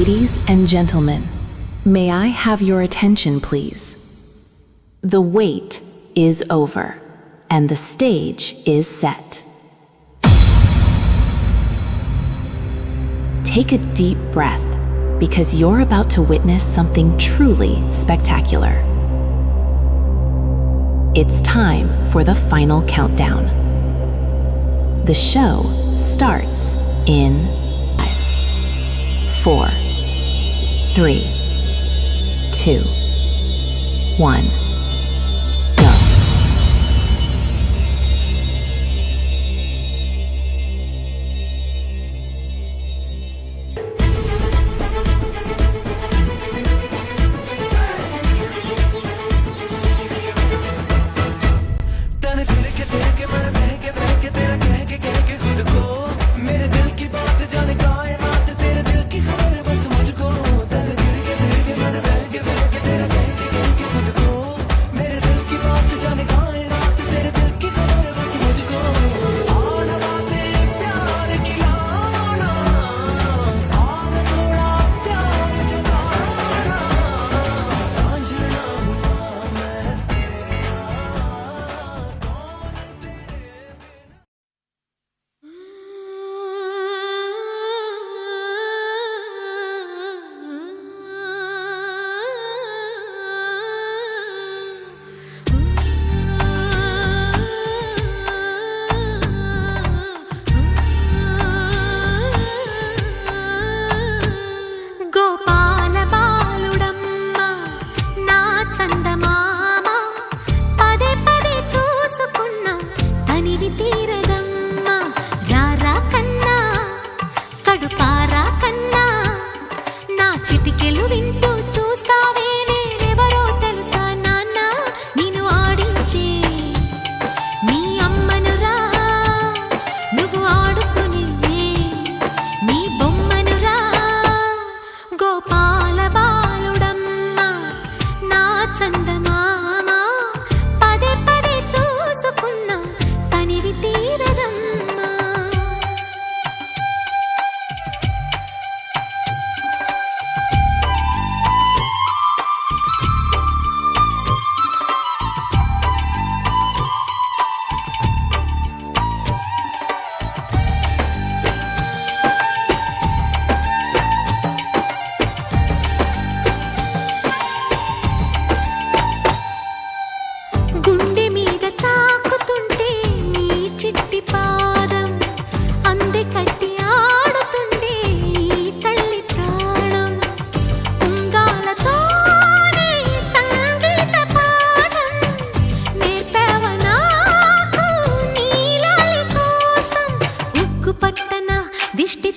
Ladies and gentlemen, may I have your attention, please? The wait is over, and the stage is set. Take a deep breath, because you're about to witness something truly spectacular. It's time for the final countdown. The show starts in 5, 4, 3, 2, 1.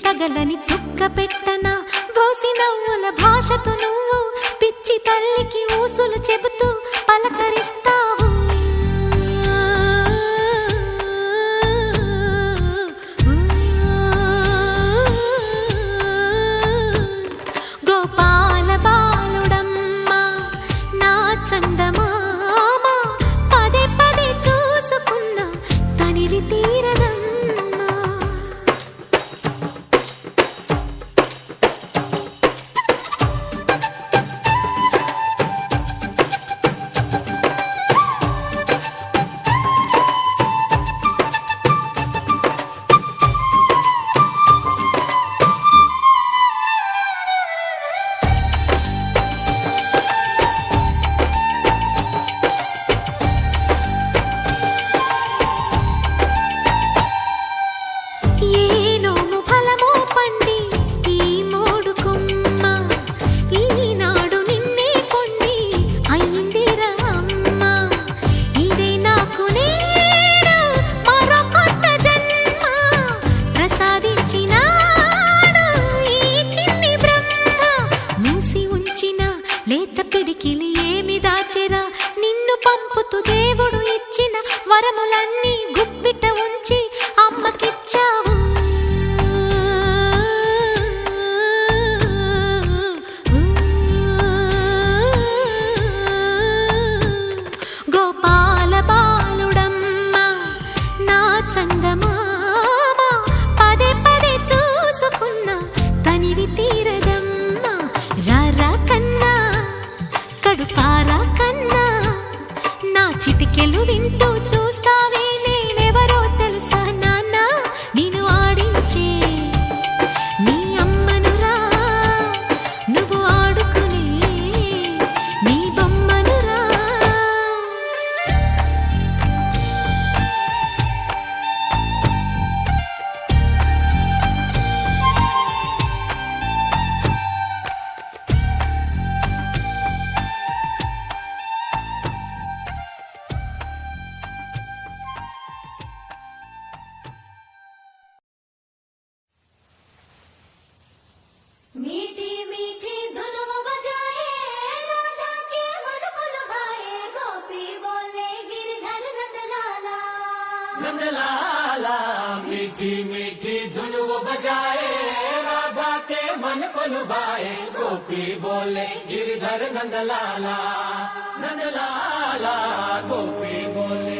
పగలని చుక్క పెట్టన భోసి నవ్వుల భాషతో నువ్వు పిచ్చి తల్లికి ఊసులు చెబుతూ పలకరిస్తావు. గోపాల బాలుడమ్మ నా చందమామ పదే పదే చూసుకున్న తనివి తీరదమ్మ. లేత పిడికిలి ఏమి దాచెరా నిన్ను పంపుతూ దేవుడు ఇచ్చిన వరములన్నీ గుప్పిట ఉంచి అమ్మకిచ్చావు. గోపాల బాలుడమ్మ నా చందమామ పదే పదే చూసుకున్న తనివి తీరదమ్మ. చతికెలు వింటూ చూస్తావే నేనెవరో తెలుసా నాన్న నేను ఆడించే నీ అమ్మనురా నువ్వు ఆడుకునే నీ బొమ్మనురా मीठी मीठी धुन बजाए राधा के मन को लुभाए गोपी बोले गिरधर नंदलाला नंदलाला मीठी मीठी धुन वो बजाए राधा के मन को लुभाए गोपी बोले गिरधर नंदलाला नंदलाला गोपी बोले